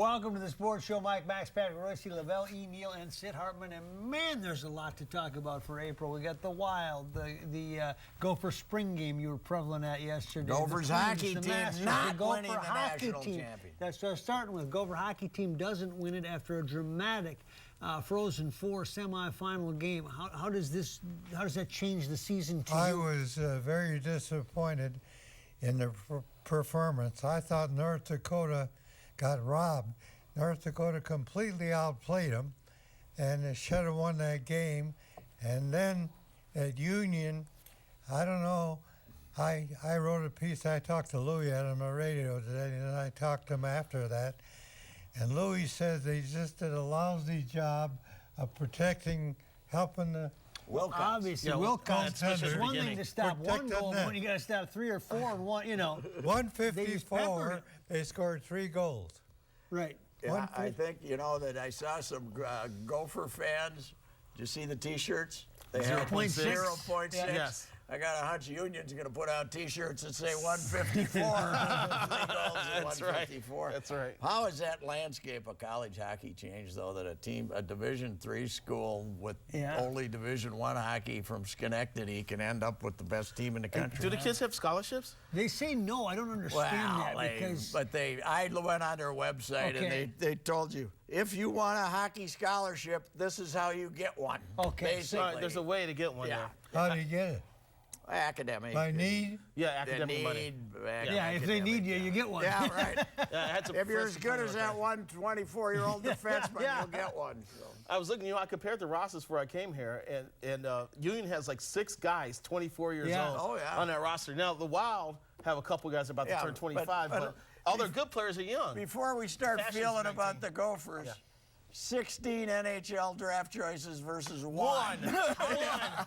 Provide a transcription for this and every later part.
Welcome to the Sports Show. Mike Max, Patrick Royce, Lavelle, E. Neal, and Sid Hartman. And man, there's a lot to talk about for April. We got the Wild, the Gopher spring game you were prevalent at yesterday. Gophers hockey team not winning the national championship. That's what I was starting with. Gopher hockey team doesn't win it after a dramatic Frozen Four semifinal game. How does that change the season to you? I was very disappointed in the performance. I thought North Dakota got robbed. North Dakota completely outplayed them, and they should have won that game. And then at Union, I don't know, I wrote a piece. I talked to Louis on the radio today, and I talked to him after that. And Louis says they just did a lousy job of protecting, helping the Wilcox. Obviously, Wilcox. It's one thing to stop one goal, net. when you got to stop 3 or 4 and one. 154. They scored 3 goals. Right. Yeah, I think, that I saw some Gopher fans. Did you see the T-shirts? They have 0.6. Yes. I got a hunch Union's going to put out T-shirts that say 154. 3 goals at 154. Right. That's right. How has that landscape of college hockey changed, though, that a Division III school with only Division I hockey from Schenectady can end up with the best team in the country? Do the kids have scholarships? They say no. I don't understand that because. But I went on their website and they told you, if you want a hockey scholarship, this is how you get one. Okay. Basically. There's a way to get one there. How do you get it? Academic. By need? Yeah, academic money. Yeah, if they need you, you get one. Yeah, right. If you're as good as that 124-year-old defenseman, you'll get one. So. I was looking, I compared the rosters before I came here, and Union has like 6 guys, 24 years old, on that roster. Now, the Wild have a couple guys about to turn 25, but all their good players are young. Before we start feeling about the Gophers, 16 NHL draft choices versus 1.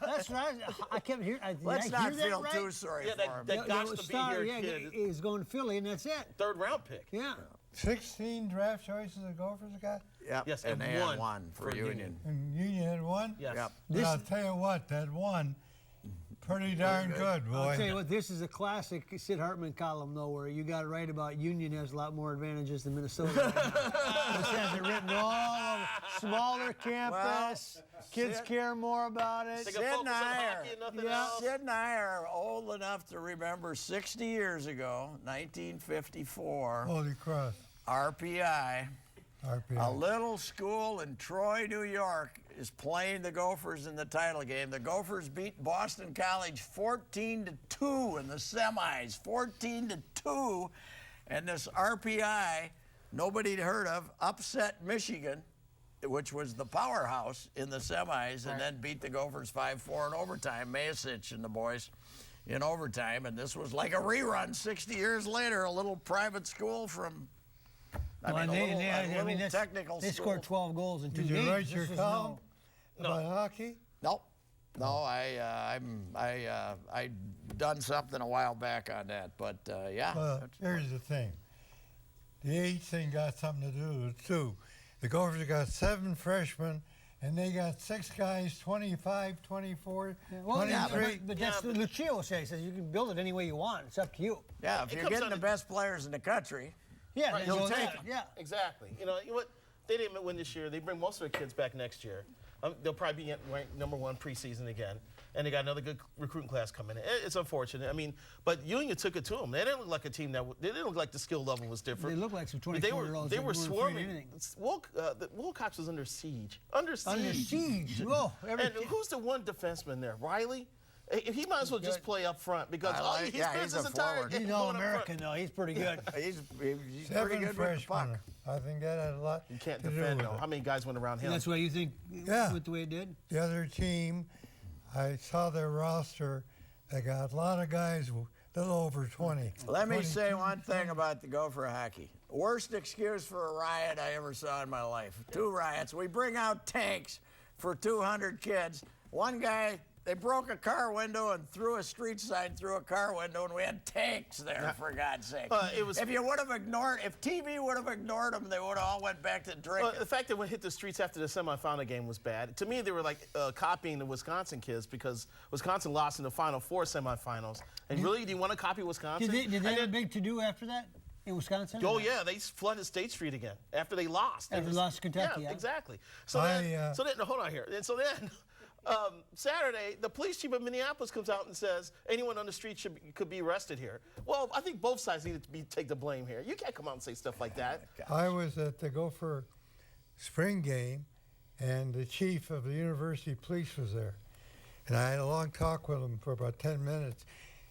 That's right. I kept hearing. Let's not feel too sorry for him. That got to be here, kid. He's going to Philly, and that's it. 3rd round pick. Yeah. 16 draft choices the Gophers got? Yep. Yes, and they had 1 for Union. And Union had 1? Yes. Yep. But I'll tell you what, that 1, pretty darn good, boy. I'll tell you what, this is a classic Sid Hartman column, though, where you got it right about Union has a lot more advantages than Minnesota right now. This has it written all over. Smaller campus, kids care more about it. Sid and I are old enough to remember 60 years ago, 1954. Holy cross. RPI. A little school in Troy, New York, is playing the Gophers in the title game. The Gophers beat Boston College 14-2 in the semis, 14-2. And this RPI, nobody heard of, upset Michigan, which was the powerhouse in the semis, and then beat the Gophers 5-4 in overtime. Mayasich and the boys in overtime. And this was like a rerun 60 years later, a little private school from... technical They school. scored 12 goals in 2 games. Did you write your column about hockey? Nope. No, I done something a while back on that, but yeah. Well, here's the thing. The H thing got something to do with it, too. The Gophers got 7 freshmen, and they got 6 guys, 25, 24, 23. But that's what Lucio says. He says you can build it any way you want. It's up to you. Yeah, if you're getting the best players in the country, you'll take them. Yeah, exactly. You know what? They didn't win this year. They bring most of their kids back next year. They'll probably be ranked #1 preseason again, and they got another good recruiting class coming in. It's unfortunate. I mean, but Union took it to them. They didn't look like a team they didn't look like the skill level was different. They looked like some 24-year-olds. They were swarming. Wilcox was under siege. Under siege. Whoa, and who's the one defenseman there? Riley. He might as well just play up front because he spends his entire game. He's All-American, though. He's pretty good. He's 7 pretty good with the puck. I think that had a lot You can't to defend, do though. with How many guys went around him? And that's why you think with the way it did? The other team, I saw their roster. They got a lot of guys, a little over 20. Let me say one thing about the Gopher hockey. Worst excuse for a riot I ever saw in my life. 2 riots. We bring out tanks for 200 kids. One guy... They broke a car window and threw a street sign through a car window, and we had tanks there, for God's sake. If you would have ignored, if TV would have ignored them, they would have all went back to drinking. The fact that we hit the streets after the semifinal game was bad. To me, they were like copying the Wisconsin kids because Wisconsin lost in the Final Four semifinals. And really, do you want to copy Wisconsin? Did they have a big to-do after that? In Wisconsin? Oh yeah, they flooded State Street again after they lost. After they lost to Kentucky, yeah. Exactly. So then, no, hold on here. And so then, Saturday, the police chief of Minneapolis comes out and says anyone on the street could be arrested here. Well, I think both sides need to take the blame here. You can't come out and say stuff like that. I was at the Gopher spring game, and the chief of the university police was there. And I had a long talk with him for about 10 minutes.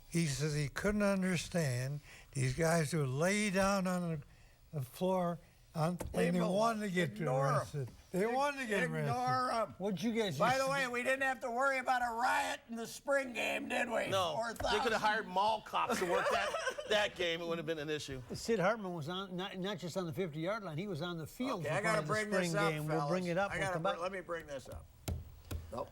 He says he couldn't understand these guys who lay down on the floor and they wanted to get arrested. They wanted to get arrested. Ignore them. What'd you guys By the way, we didn't have to worry about a riot in the spring game, did we? No, they could have hired mall cops to work that game. It wouldn't have been an issue. Sid Hartman was on, not just on the 50-yard line, he was on the field Okay, for I part gotta of the bring spring this up, game. fellas. We'll bring it up. Let me bring this up. Nope.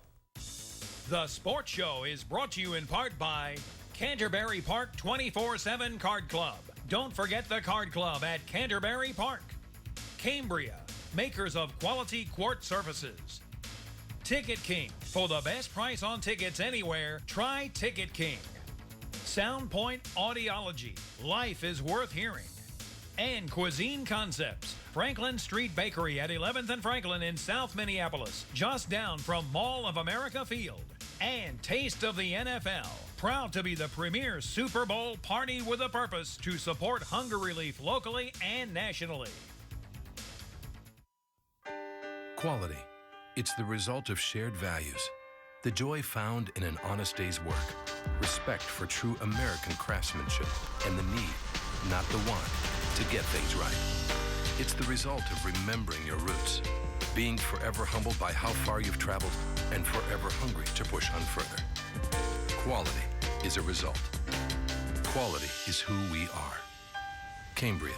The Sports Show is brought to you in part by Canterbury Park 24/7 Card Club. Don't forget the Card Club at Canterbury Park. Cambria, makers of quality quart surfaces. Ticket King. For the best price on tickets anywhere, try Ticket King. Soundpoint Audiology. Life is worth hearing. And Cuisine Concepts. Franklin Street Bakery at 11th and Franklin in South Minneapolis, just down from Mall of America Field. And Taste of the NFL. Proud to be the premier Super Bowl party with a purpose to support hunger relief locally and nationally. Quality. It's the result of shared values. The joy found in an honest day's work. Respect for true American craftsmanship and the need, not the want, to get things right. It's the result of remembering your roots, being forever humbled by how far you've traveled and forever hungry to push on further. Quality is a result. Quality is who we are. Cambria.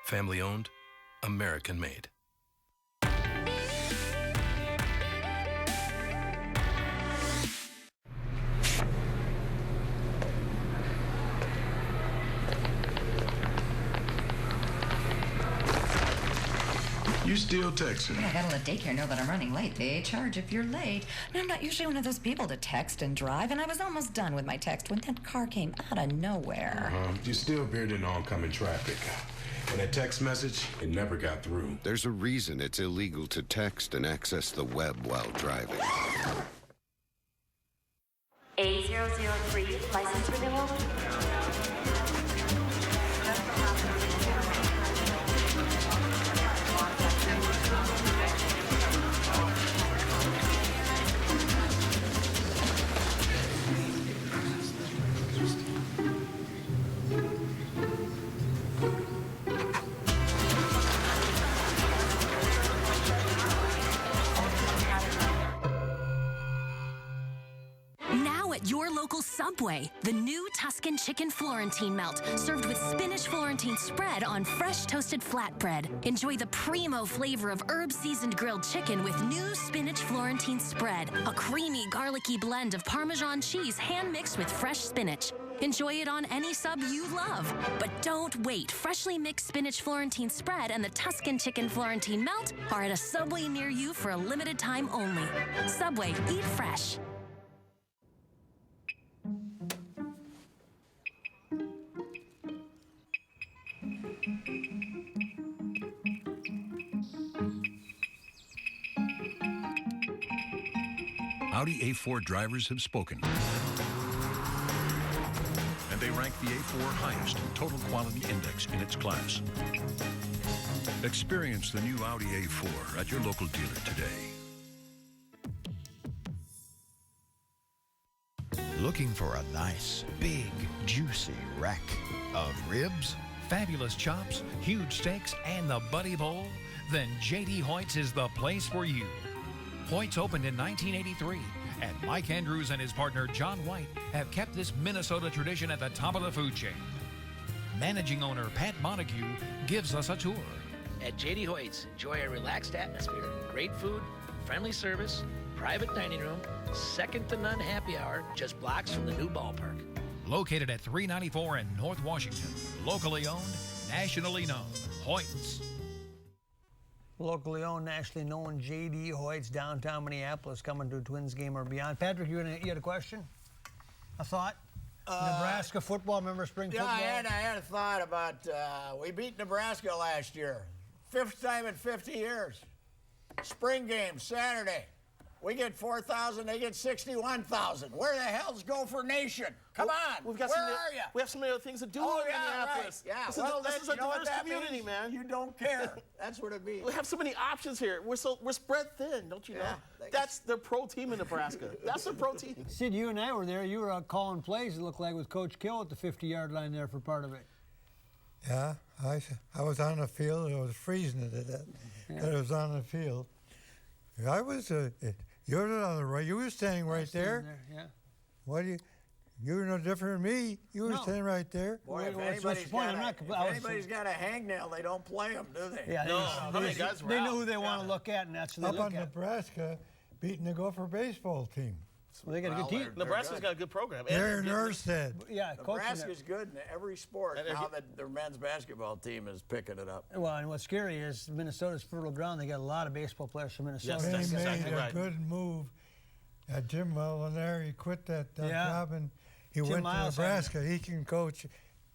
Family owned, American made. You still texting? I gotta let daycare know that I'm running late. They charge if you're late. And I'm not usually one of those people to text and drive, and I was almost done with my text when that car came out of nowhere. You still veered in oncoming traffic. And that text message, it never got through. There's a reason it's illegal to text and access the web while driving. A003 license renewal. Your local Subway, the new Tuscan Chicken Florentine Melt, served with spinach Florentine spread on fresh toasted flatbread. Enjoy the primo flavor of herb-seasoned grilled chicken with new spinach Florentine spread, a creamy, garlicky blend of Parmesan cheese hand-mixed with fresh spinach. Enjoy it on any sub you love. But don't wait. Freshly mixed spinach Florentine spread and the Tuscan Chicken Florentine Melt are at a Subway near you for a limited time only. Subway, eat fresh. Audi A4 drivers have spoken. And they rank the A4 highest in total quality index in its class. Experience the new Audi A4 at your local dealer today. Looking for a nice, big, juicy rack of ribs? Fabulous chops, huge steaks, and the Buddy Bowl? Then J.D. Hoyt's is the place for you. Hoyt's opened in 1983, and Mike Andrews and his partner John White have kept this Minnesota tradition at the top of the food chain. Managing owner Pat Montague gives us a tour. At J.D. Hoyt's, enjoy a relaxed atmosphere, great food, friendly service, private dining room, second-to-none happy hour, just blocks from the new ballpark. Located at 394 in North Washington. Locally owned, nationally known. Hoyt's. Locally owned, nationally known J.D. Hoyt's, downtown Minneapolis, coming to a Twins game or beyond. Patrick, you had a question? A thought? Nebraska football, remember spring football? Yeah, I had a thought about, we beat Nebraska last year. 5th time in 50 years. Spring game, Saturday. We get 4,000, they get 61,000. Where the hell's Gopher Nation? Come on, We've got where are you? We have so many other things to do in Minneapolis. Right. Yeah, This is a diverse community, means? man. You don't care. That's what it means. We have so many options here. We're spread thin, don't you know? That's the pro team in Nebraska. That's the pro team. Sid, you and I were there. You were out calling plays, it looked like, with Coach Kill at the 50-yard line there for part of it. Yeah, I was on the field. It was freezing at that. It was on the field. I was. You're on the right. You were standing right there. Yeah. What do you? You were no different than me. You were standing right there. Boy, if anybody's got a hangnail, they don't play them, do they? Yeah, they know who they want to look at, and that's who they Up look on at. Nebraska, beating the Gopher baseball team. Well, they got a good team. Nebraska's got a good program. They're in Erstead. Yeah, Nebraska's good in every sport. Now that their men's basketball team is picking it up. Well, and what's scary is Minnesota's fertile ground. They got a lot of baseball players from Minnesota. They made a good move. Jim Molinari, he quit that job and he went to Nebraska. He can coach,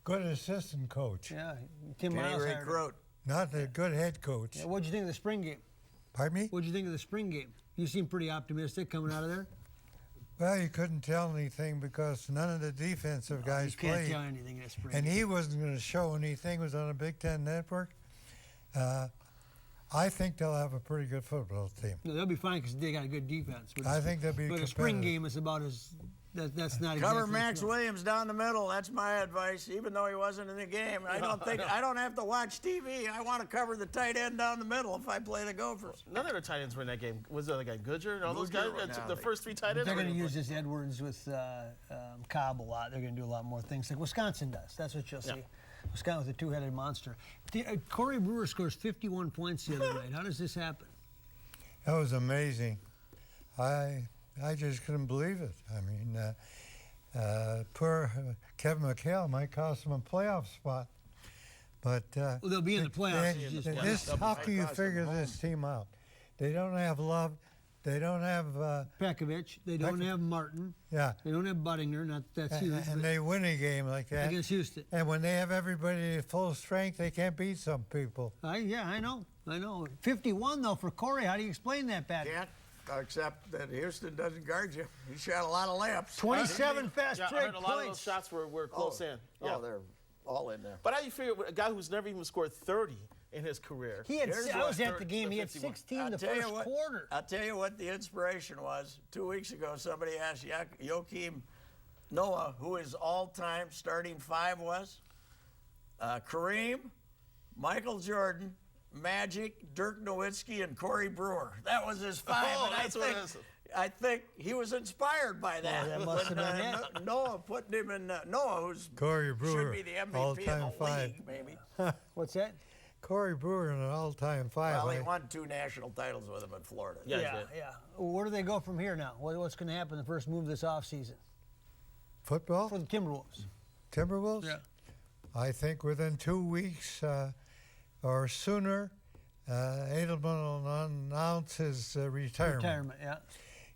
good assistant coach. Yeah, Tim Miles recruit. Not a good head coach. Yeah, what'd you think of the spring game? Pardon me? What'd you think of the spring game? You seem pretty optimistic coming out of there. Well, you couldn't tell anything because none of the defensive guys played. You can't tell anything in the spring and game. he wasn't going to show anything. It was on a Big Ten network. I think they'll have a pretty good football team. No, they'll be fine because they got a good defense. I think they'll be But a spring game is about as that's not Cover exactly Max Williams down the middle. That's my advice. Even though he wasn't in the game, I don't have to watch TV. I want to cover the tight end down the middle if I play the Gophers. None of their tight ends were in that game. Was the other guy Goodger and all those guys? The first 3 tight ends. They're going to use this Edwards with Cobb a lot. They're going to do a lot more things like Wisconsin does. That's what you'll see. Wisconsin with a two-headed monster. Corey Brewer scores 51 points the other night. How does this happen? That was amazing. I just couldn't believe it. I mean, poor Kevin McHale might cost him a playoff spot. But well, they'll be in the playoffs. How can you figure this team out? They don't have Love. They don't have Pekovic. They don't have Martin. Yeah. They don't have Buttinger. That's huge. And they win a game like that against Houston. And when they have everybody at full strength, they can't beat some people. Yeah, I know. 51 though for Corey. How do you explain that, Pat? Can't, except that Houston doesn't guard you. He shot a lot of layups. 27 fast break I heard a lot of those points. shots were close in. Oh, they're all in there. But how do you figure a guy who's never even scored 30 in his career? I was at the game. He had 16 the first quarter. I'll tell you what the inspiration was. 2 weeks ago, somebody asked Joakim Noah who his all-time starting 5 was. Kareem, Michael Jordan, Magic, Dirk Nowitzki, and Corey Brewer. That was his 5. And I think he was inspired by that. That must have been it. Noah put him in. Noah, who's Corey Brewer, should be the MVP all-time of the 5. league, maybe. What's that? Corey Brewer in an all-time 5. Well, he won 2 national titles with him in Florida. Yeah. Where do they go from here now? What's going to happen the first move this offseason? Football? For the Timberwolves. Timberwolves? Yeah. I think within 2 weeks or sooner, Edelman will announce his retirement. Yeah.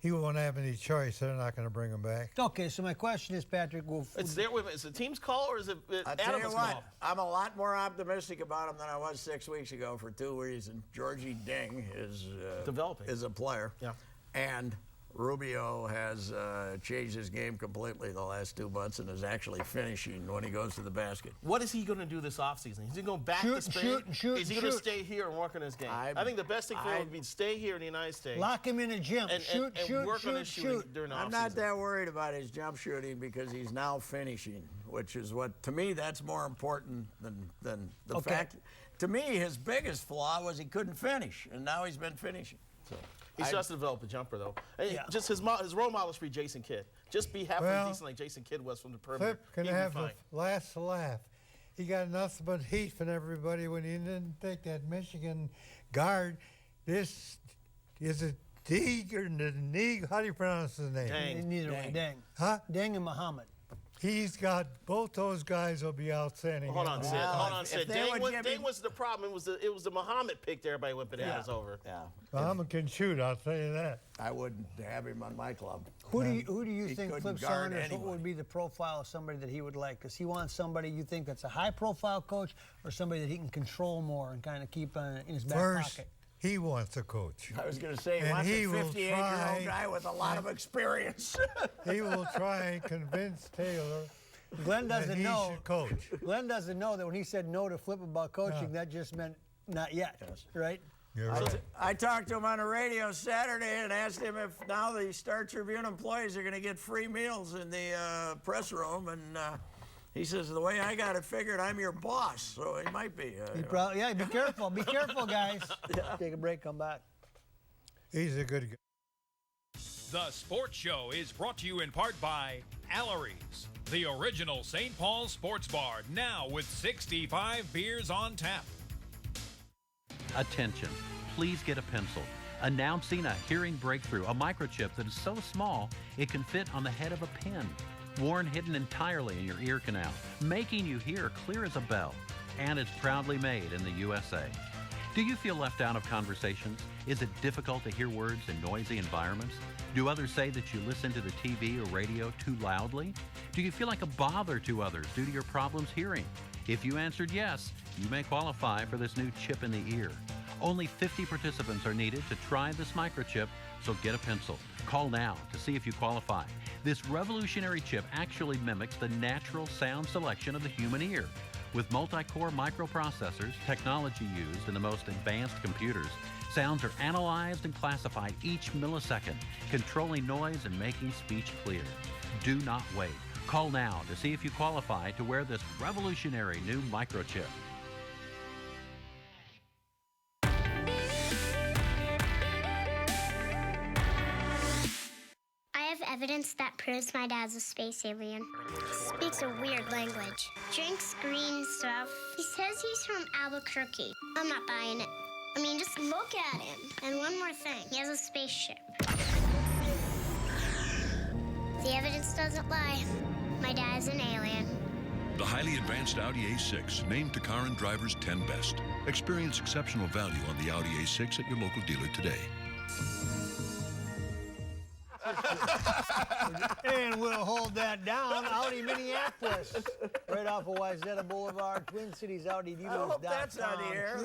He won't have any choice. They're not going to bring him back. Okay, so my question is, Patrick, is it the team's call or is it Adams' call? I'm a lot more optimistic about him than I was 6 weeks ago for 2 reasons. Georgie Ding is developing, is a player, and Rubio has changed his game completely the last 2 months and is actually finishing when he goes to the basket. What is he going to do this offseason? Is he going back to Spain? Is he going to stay here and work on his game? I think the best thing for him would be to stay here in the United States. Lock him in a gym. And work on his shooting during the offseason. I'm not that worried about his jump shooting because he's now finishing, which is what, to me, that's more important than the fact. To me, his biggest flaw was he couldn't finish, and now he's been finishing. So. He still has to develop a jumper, though. Just his role model should be Jason Kidd. Just be halfway decent like Jason Kidd was from the perimeter. Flip can have the last laugh. He got nothing but heat from everybody when he didn't take that Michigan guard. This is a Deeg or Neeg. How do you pronounce his name? Neither way, Dang. Huh? Dang and Muhammad. He's got both those guys will be outstanding. Hold on, Sid. Hold on, Sid. Dang was the problem. It was the Muhammad pick that everybody went bananas over. Yeah. Muhammad can shoot, I'll tell you that. I wouldn't have him on my club. Who do you He think, couldn't Flip guard Saunders, what anyone. would be the profile of somebody that he would like? Does he want somebody you think that's a high-profile coach or somebody that he can control more and kind of keep in his back First, pocket? he wants a coach. I was going to say, he And wants he a will 58-year-old guy with a lot of experience. He will try and convince Taylor Glenn that doesn't he know. should coach. Glenn doesn't know that when he said no to Flip about coaching, that just meant not yet, right? You're right. I talked to him on the radio Saturday and asked him if now the Star Tribune employees are going to get free meals in the press room, and he says, the way I got it figured, I'm your boss, so he might be. Yeah, be careful. Be careful, guys. Take a break, come back. He's a good guy. The Sports Show is brought to you in part by Allery's, the original St. Paul sports bar, now with 65 beers on tap. Attention, please get a pencil. Announcing a hearing breakthrough, a microchip that is so small it can fit on the head of a pin. Worn hidden entirely in your ear canal, making you hear clear as a bell. And it's proudly made in the USA. Do you feel left out of conversations? Is it difficult to hear words in noisy environments? Do others say that you listen to the TV or radio too loudly? Do you feel like a bother to others due to your problems hearing? If you answered yes, you may qualify for this new chip in the ear. Only 50 participants are needed to try this microchip, so get a pencil. Call now to see if you qualify. This revolutionary chip actually mimics the natural sound selection of the human ear. With multi-core microprocessors, technology used in the most advanced computers, sounds are analyzed and classified each millisecond, controlling noise and making speech clear. Do not wait. Call now to see if you qualify to wear this revolutionary new microchip. I have evidence that proves my dad's a space alien. Speaks a weird language. Drinks green stuff. He says he's from Albuquerque. I'm not buying it. I mean, just look at him. And one more thing. He has a spaceship. The evidence doesn't lie. My dad's an alien. The highly advanced Audi A6, named to car and drivers 10 best. Experience exceptional value on the Audi A6 at your local dealer today. And we'll hold that down. Audi Minneapolis, right off of Wayzata Boulevard, Twin Cities Audi Dealers. I hope that's on the air.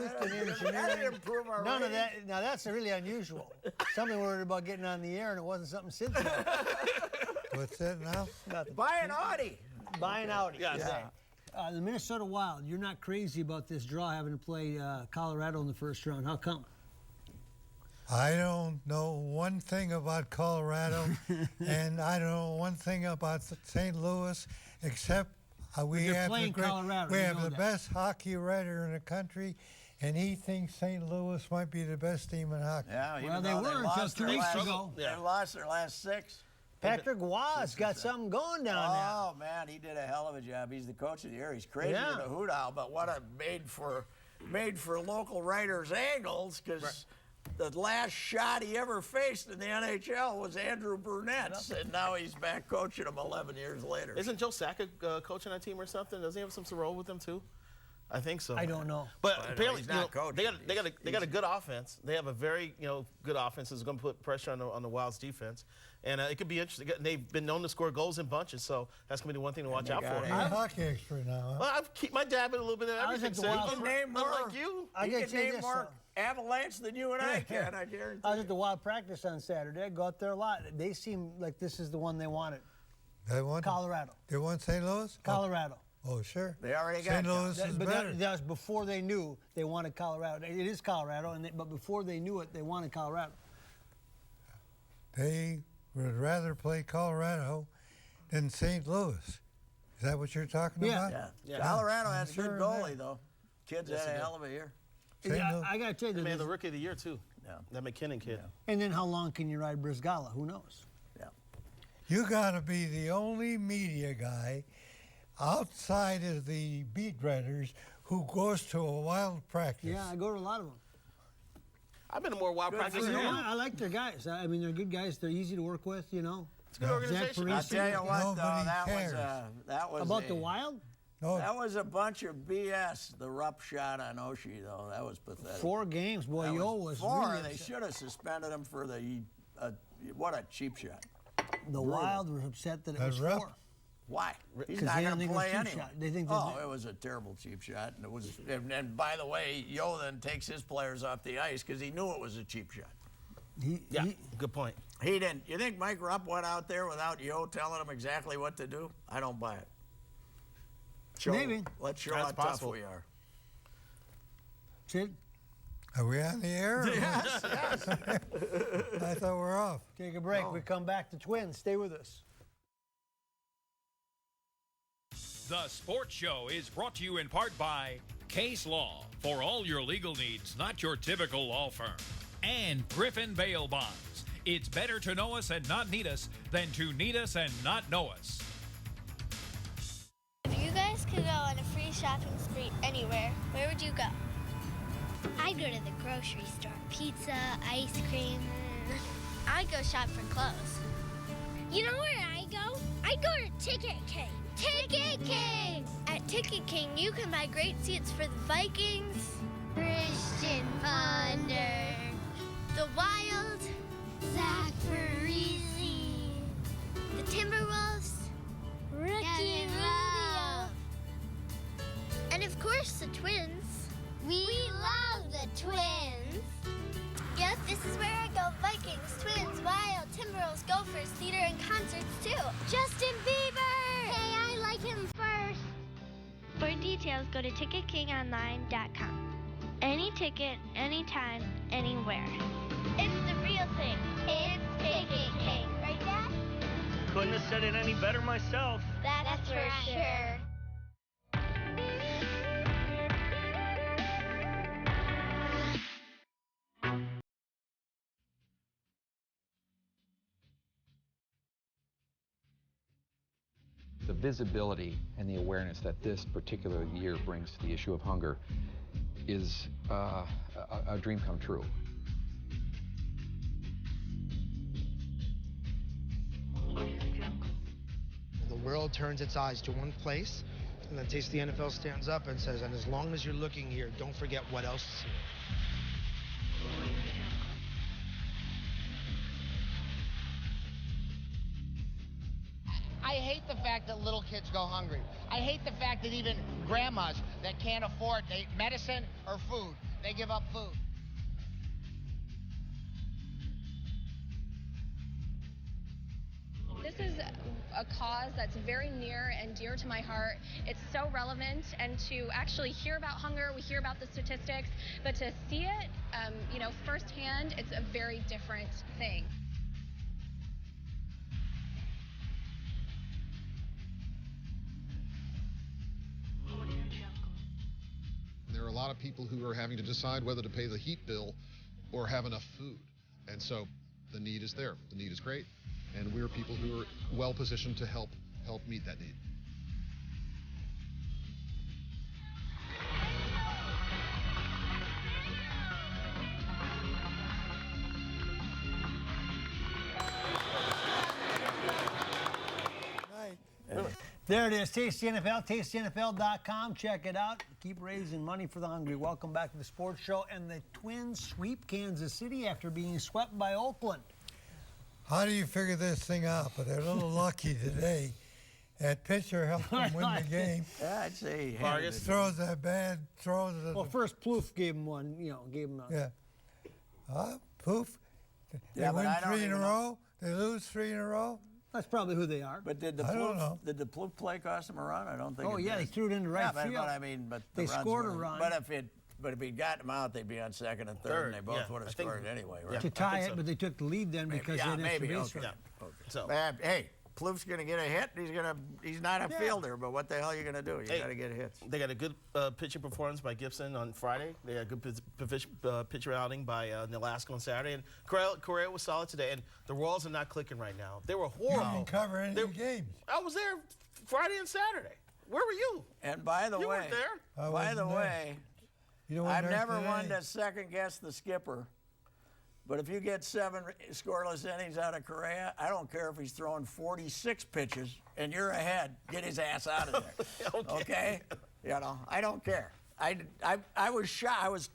That'd improve our None of ratings. that. Now that's really unusual. Something worried about getting on the air, and it wasn't something Sid said. What's that now? Nothing. Buy an Audi. Buy an Audi. Yes. Yeah. The Minnesota Wild. You're not crazy about this draw having to play Colorado in the first round. How come? I don't know one thing about Colorado, and I don't know one thing about St. Louis, except we They're have playing Colorado, we you have know the that. best hockey writer in the country, and he thinks St. Louis might be the best team in hockey. Yeah, Well, they were until lost 2 their weeks last- ago. They lost their last 6. Patrick Wa's got something going down there. Oh, man, he did a hell of a job. He's the coach of the year. He's crazy Yeah. with a hoot owl, but what a made for local writers' angles, because the last shot he ever faced in the NHL was Andrew Burnett's, and now he's back coaching them 11 years later. Isn't Joe Sakic coaching that team or something? Doesn't he have some role with them too? I think so. I don't know. But I know apparently, he's not coaching. they got a good offense. They have a very good offense that's going to put pressure on the Wild's defense, and it could be interesting. They've been known to score goals in bunches, so that's going to be the one thing to watch out for. You're a hockey expert now, huh? Well, I keep my dab in a little bit of I was everything. at the so Wild- He can name more, unlike you. I he gotta can tell you name this, more Avalanche than you and I can, I guarantee. I was at the Wild practice on Saturday. I go out there a lot. They seem like this is the one they wanted. They won Colorado. They won St. Louis? Colorado. Oh, sure. They already got St. Louis is But better. that was before they knew they wanted Colorado. It is Colorado, but before they knew it, they wanted Colorado. They would rather play Colorado than St. Louis. Is that what you're talking Yeah. about? Yeah. Colorado I'm has a good sure of goalie, that. though. Kid's Yes, had he a did. hell of a year. St. Yeah, Louis. I got to tell you, Man, the this- rookie of the year too. Yeah. That McKinnon kid. and then how long can you ride Brizgala? Who knows? Yeah. You got to be the only media guy outside of the beat writers who goes to a Wild practice. Yeah, I go to a lot of them. I've been to more Wild Good practices for than you. you. I like their guys. I mean, they're good guys. They're easy to work with, It's a good organization. I'll tell you what, though, Nobody that was About the Wild? No. That was a bunch of BS. The Rupp shot on Oshie, though, that was pathetic. 4 games, boy. That Yo was four. really They upset. should have suspended him for the. What a cheap shot. The Wild were upset that it was Rupp? 4. Why? He's 'Cause not they going don't to think it was play cheap anyway. shot. They think oh, that- it was a terrible cheap shot, and it was. And by the way, Yo then takes his players off the ice because he knew it was a cheap shot. Good point. He didn't. You think Mike Rupp went out there without Yo telling him exactly what to do? I don't buy it. Maybe. Let's show That's how possible. tough we are. Sid, Are we on the air? Yes, yes. I thought we're off. take a break. We come back to Twins. Stay with us. The Sports Show is brought to you in part by Case Law, for all your legal needs, not your typical law firm. And Griffin Bail Bonds. It's better to know us and not need us than to need us and not know us. If you guys could go on a free shopping spree anywhere, where would you go? I'd go to the grocery store. Pizza, ice cream. I'd go shop for clothes. You know where I go? I'd go to Ticket King. Ticket King! At Ticket King, you can buy great seats for the Vikings, Christian Ponder, the Wild, Zach Parise, the Timberwolves, Ricky Rubio, and of course the Twins. We love the Twins. Yep, this is where I go. Vikings, Twins, Wild, Timberwolves, Gophers, theater, and concerts too. Justin Bieber! Hey, I like him first. For details, go to TicketKingOnline.com. Any ticket, anytime, anywhere. It's the real thing. It's Ticket King. Right, Dad? Couldn't have said it any better myself. That's for sure. The visibility and the awareness that this particular year brings to the issue of hunger is a dream come true. The world turns its eyes to one place, and then Taste the NFL stands up and says, and as long as you're looking here, don't forget what else is here. I hate the fact that little kids go hungry. I hate the fact that even grandmas that can't afford medicine or food, they give up food. This is a cause that's very near and dear to my heart. It's so relevant, and to actually hear about hunger, we hear about the statistics, but to see it, firsthand, it's a very different thing. There are a lot of people who are having to decide whether to pay the heat bill or have enough food. And so the need is there. The need is great. And we're people who are well positioned to help meet that need. There it is. Taste the NFL, tasteTheNFL.com. Check it out. Keep raising money for the hungry. Welcome back to the Sports Show. And the Twins sweep Kansas City after being swept by Oakland. How do you figure this thing out? But they're a little lucky today. That pitcher helped them win the game. Yeah, I'd say Vargas throws that bad throws. Well, first Plouffe gave him one. Gave him a. Yeah. Poof. They Yeah, but win I don't 3 in a even row. They lose 3 in a row. That's probably who they are. But did the I don't know. Plouffe play cost him a run? I don't think. Oh, it yeah, did. they threw it into right yeah, field. But I mean, but They the runs scored a would've- run. But if he'd gotten them out, they'd be on second and third, and they both would have scored anyway, right? To tie it, but they took the lead then because they had an extra base okay. runner. So, hey, Plouffe's going to get a hit. He's not a fielder, but what the hell are you going to do? You got to get hits. They got a good pitching performance by Gibson on Friday. They had a good pitcher outing by Nolasco on Saturday. And Correa was solid today. And the Royals are not clicking right now. They were horrible. You didn't cover any games. I was there Friday and Saturday. Where were you? And by the you way, weren't there. I've never wanted to second guess the skipper. But if you get 7 scoreless innings out of Correa, I don't care if he's throwing 46 pitches and you're ahead. Get his ass out of there. Okay? You know, I don't care. I was shocked. I was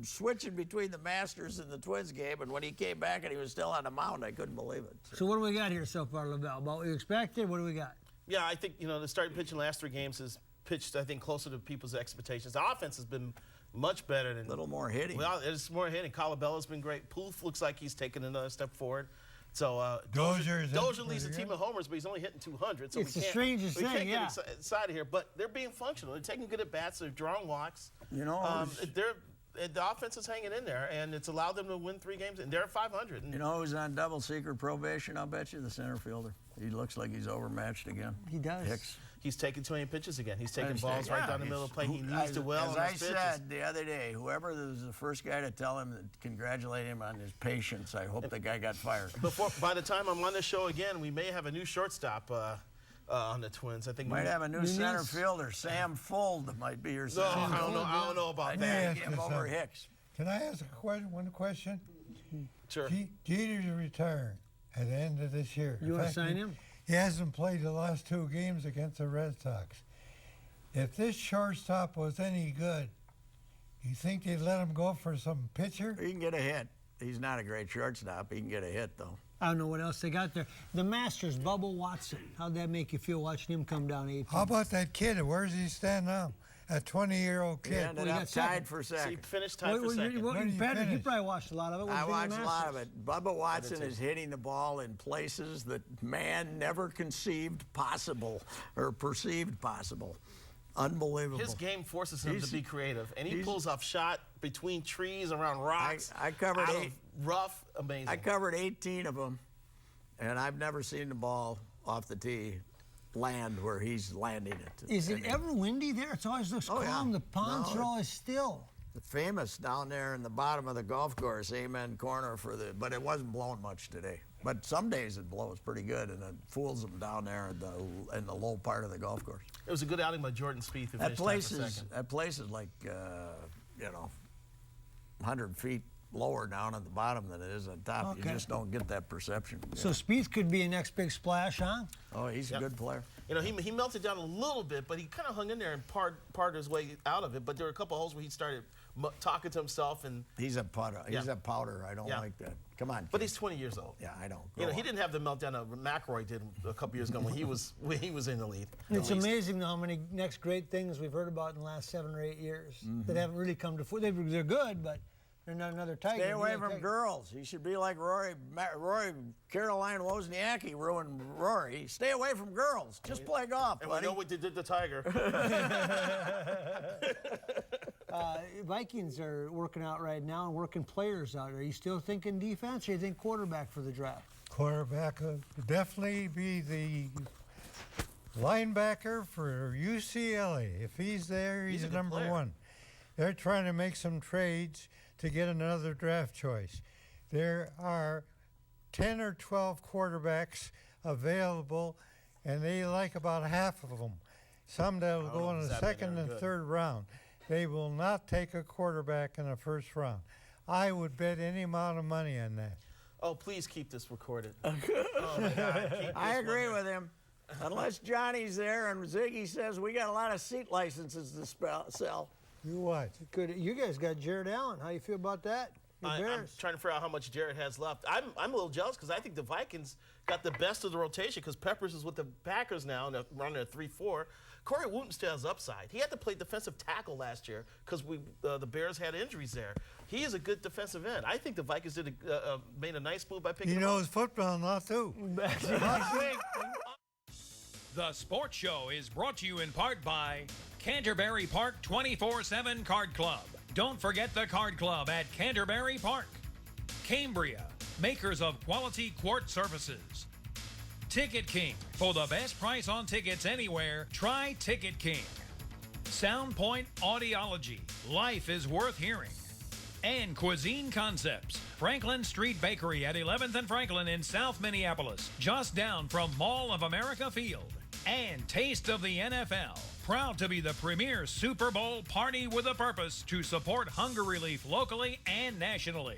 switching between the Masters and the Twins game, and when he came back and he was still on the mound, I couldn't believe it. So what do we got here so far, LaBelle? About what you expected? What do we got? Yeah, I think, the starting pitching last 3 games has pitched, I think, closer to people's expectations. The offense has been much better than... A little more hitting. Well, it's more hitting. Colabella's been great. Poof looks like he's taken another step forward. So Dozier leads the team in homers, but he's only hitting 200. So it's the strangest thing, we can't get excited here. But they're being functional. They're taking good at bats. They're drawing walks. You know, the offense is hanging in there, and it's allowed them to win 3 games, and they're at 500. You know who's on double secret probation? I'll bet you the center fielder. He looks like he's overmatched again. He does. Hicks. He's taking too many pitches again. He's taking balls right down the middle of the plate. He needs to well as on I his pitches. said the other day, whoever was the first guy to tell him, congratulate him on his patience, I hope the guy got fired. By the time I'm on the show again, we may have a new shortstop on the Twins. I think might have a new center fielder. Sam Fuld might be your center fielder. I don't know about that. Get him over Hicks. Can I ask one question? Sure. Jeter's retiring at the end of this year. You want to sign him? He hasn't played the last 2 games against the Red Sox. If this shortstop was any good, you think they'd let him go for some pitcher? He can get a hit. He's not a great shortstop. He can get a hit, though. I don't know what else they got there. The Masters, Bubba Watson. How'd that make you feel watching him come down 18? How about that kid? Where does he stand now? A 20-year-old kid. He ended up tied for second. He finished tied for second. Patrick, you probably watched a lot of it. I watched a lot of it. Bubba Watson is hitting the ball in places that man never conceived possible or perceived possible. Unbelievable. His game forces him to be creative, and he pulls off shot between trees, around rocks. I covered 8. Rough, amazing. I covered 18 of them, and I've never seen the ball off the tee land where he's landing it. Is it ever windy there? It always looks calm. Yeah. The ponds are always still. Famous down there in the bottom of the golf course, Amen Corner but it wasn't blowing much today. But some days it blows pretty good, and it fools them down there in the low part of the golf course. It was a good outing by Jordan Spieth. That place is like 100 feet lower down at the bottom than it is on top. Okay. You just don't get that perception. So Spieth could be a next big splash, huh? Oh, he's a good player. He melted down a little bit, but he kind of hung in there and parted his way out of it. But there were a couple of holes where he started talking to himself, and he's a putter. He's a powder. I don't like that. Come on, kid. But he's 20 years old. Yeah, I know. He didn't have the meltdown that McElroy did a couple years ago when he was in the lead. It's amazing how many next great things we've heard about in the last 7 or 8 years that haven't really come to fruition. They're good, but they're not another Tiger. Stay away from girls. He should be like Rory Caroline Wozniacki ruined Rory. Stay away from girls. Just play golf, and buddy. we know what they did to Tiger. Vikings are working out right now and working players out. Are you still thinking defense, or you think quarterback for the draft? Quarterback would definitely be the linebacker for UCLA. If he's there, he's number player. 1. They're trying to make some trades to get another draft choice. There are 10 or 12 quarterbacks available, and they like about half of them. Some that will go in the second and third round. They will not take a quarterback in the first round. I would bet any amount of money on that. Oh, please keep this recorded. Oh, my God. I agree with him. Unless Johnny's there and Ziggy says we got a lot of seat licenses to sell. You what? Good. You guys got Jared Allen. How you feel about that? I'm trying to figure out how much Jared has left. I'm a little jealous because I think the Vikings got the best of the rotation because Peppers is with the Packers now and they're running at 3-4. Corey Wooten still has upside. He had to play defensive tackle last year because the Bears had injuries there. He is a good defensive end. I think the Vikings made a nice move by picking him up. He knows football now, too. The Sports Show is brought to you in part by Canterbury Park 24/7 Card Club. Don't forget the Card Club at Canterbury Park. Cambria, makers of quality quartz surfaces. Ticket King. For the best price on tickets anywhere, try Ticket King. Soundpoint Audiology. Life is worth hearing. And Cuisine Concepts. Franklin Street Bakery at 11th and Franklin in South Minneapolis, just down from Mall of America Field. And Taste of the NFL. Proud to be the premier Super Bowl party with a purpose to support hunger relief locally and nationally.